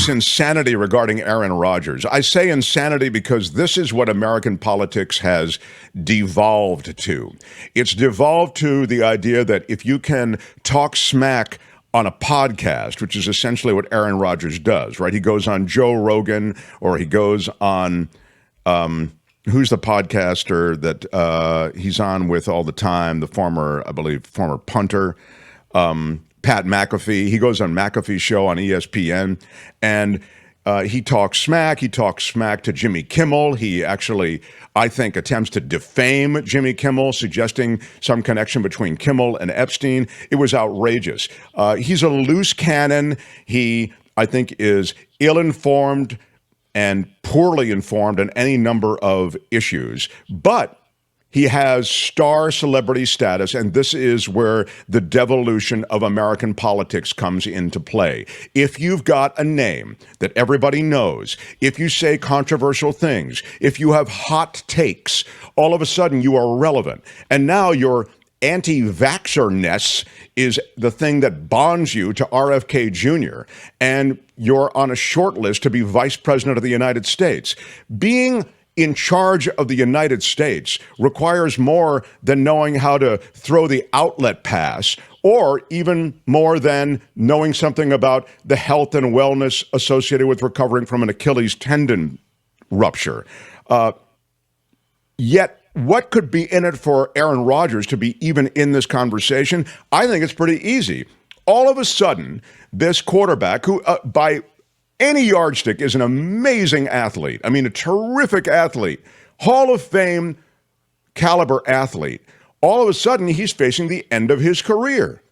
this insanity regarding Aaron Rodgers. I say insanity because this is what American politics has devolved to. It's devolved to the idea that if you can talk smack on a podcast, which is essentially what Aaron Rodgers does, right? He goes on Joe Rogan, or he goes on, who's the podcaster that he's on with all the time? The former punter, Pat McAfee. He goes on McAfee's show on ESPN, and he talks smack. He talks smack to Jimmy Kimmel. He actually, I think, attempts to defame Jimmy Kimmel, suggesting some connection between Kimmel and Epstein. It was outrageous. He's a loose cannon. He, I think, is ill-informed and poorly informed on any number of issues. But he has star celebrity status, and this is where the devolution of American politics comes into play. If you've got a name that everybody knows, if you say controversial things, if you have hot takes, all of a sudden you are relevant. And now your anti-vaxxer-ness is the thing that bonds you to RFK Jr., and you're on a short list to be vice president of the United States. Being in charge of the United States requires more than knowing how to throw the outlet pass, or even more than knowing something about the health and wellness associated with recovering from an Achilles tendon rupture. Yet, what could be in it for Aaron Rodgers to be even in this conversation? I think it's pretty easy. All of a sudden, this quarterback, who by any yardstick is an amazing athlete. I mean, a terrific athlete, Hall of Fame caliber athlete. All of a sudden, he's facing the end of his career.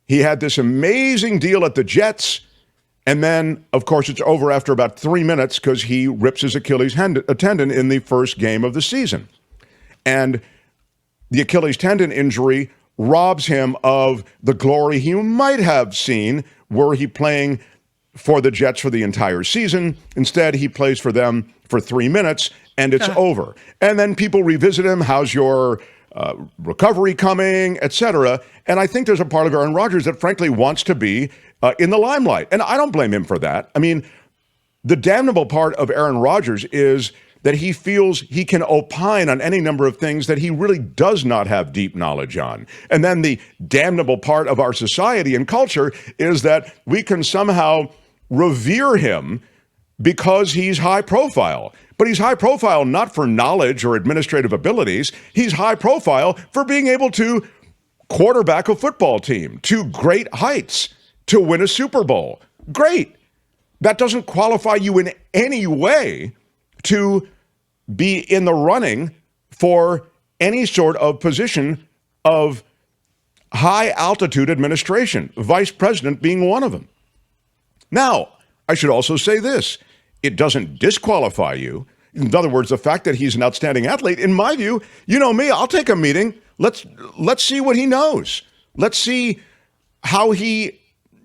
He had this amazing deal at the Jets, and then, of course, it's over after about 3 minutes because he rips his Achilles tendon in the first game of the season. And the Achilles tendon injury robs him of the glory he might have seen were he playing for the Jets for the entire season. Instead, he plays for them for 3 minutes, and it's over. And then people revisit him. How's your recovery coming, etc. And I think there's a part of Aaron Rodgers that frankly wants to be in the limelight. And I don't blame him for that. I mean, the damnable part of Aaron Rodgers is that he feels he can opine on any number of things that he really does not have deep knowledge on. And then the damnable part of our society and culture is that we can somehow revere him because he's high profile. But he's high profile not for knowledge or administrative abilities. He's high profile for being able to quarterback a football team to great heights, to win a Super Bowl. Great. That doesn't qualify you in any way to be in the running for any sort of position of high altitude administration, vice president being one of them. Now, I should also say this. It doesn't disqualify you. In other words, the fact that he's an outstanding athlete, in my view, you know me, I'll take a meeting. Let's see what he knows. Let's see how he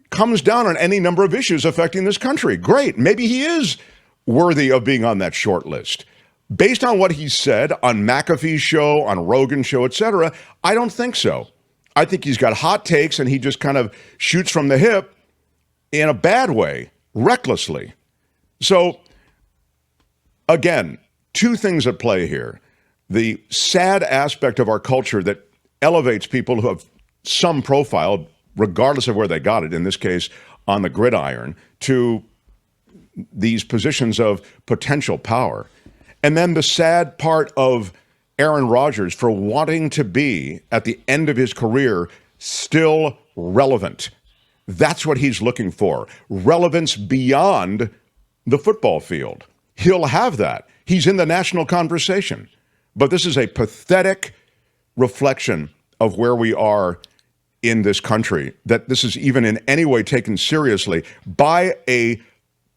comes down on any number of issues affecting this country. Great. Maybe he is worthy of being on that short list. Based on what he said on McAfee's show, on Rogan's show, etc., I don't think so. I think he's got hot takes and he just kind of shoots from the hip in a bad way, recklessly. So, again, two things at play here. The sad aspect of our culture that elevates people who have some profile, regardless of where they got it, in this case, on the gridiron, to these positions of potential power. And then the sad part of Aaron Rodgers for wanting to be, at the end of his career, still relevant. That's what he's looking for. Relevance beyond the football field. He'll have that. He's in the national conversation. But this is a pathetic reflection of where we are in this country, that this is even in any way taken seriously by a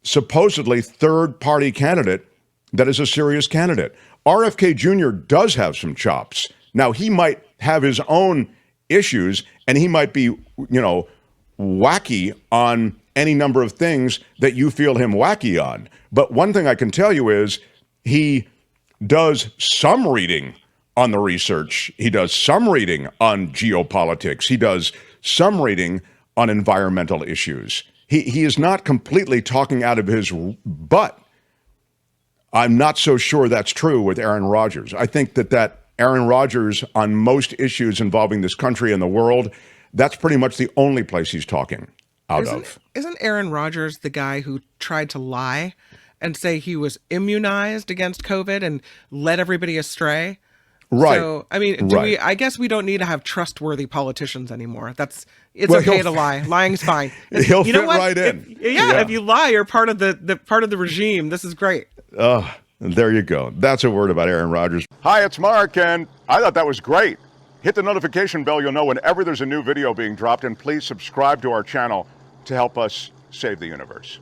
supposedly third-party candidate that is a serious candidate. RFK Jr. does have some chops. Now, he might have his own issues, and he might be, wacky on any number of things that you feel him wacky on. But one thing I can tell you is he does some reading on the research. He does some reading on geopolitics. He does some reading on environmental issues. he is not completely talking out of his butt. I'm not so sure that's true with Aaron Rodgers. I think that Aaron Rodgers, on most issues involving this country and the world, that's pretty much the only place he's talking out of. Isn't Aaron Rodgers the guy who tried to lie and say he was immunized against COVID and led everybody astray? Right. So, I mean, I guess we don't need to have trustworthy politicians anymore. It's Well, okay to lie. Lying's fine. He'll fit right in. If you lie, you're part of the regime. This is great. There you go. That's a word about Aaron Rodgers. Hi, it's Mark, and I thought that was great. Hit the notification bell. You'll know whenever there's a new video being dropped, and please subscribe to our channel to help us save the universe.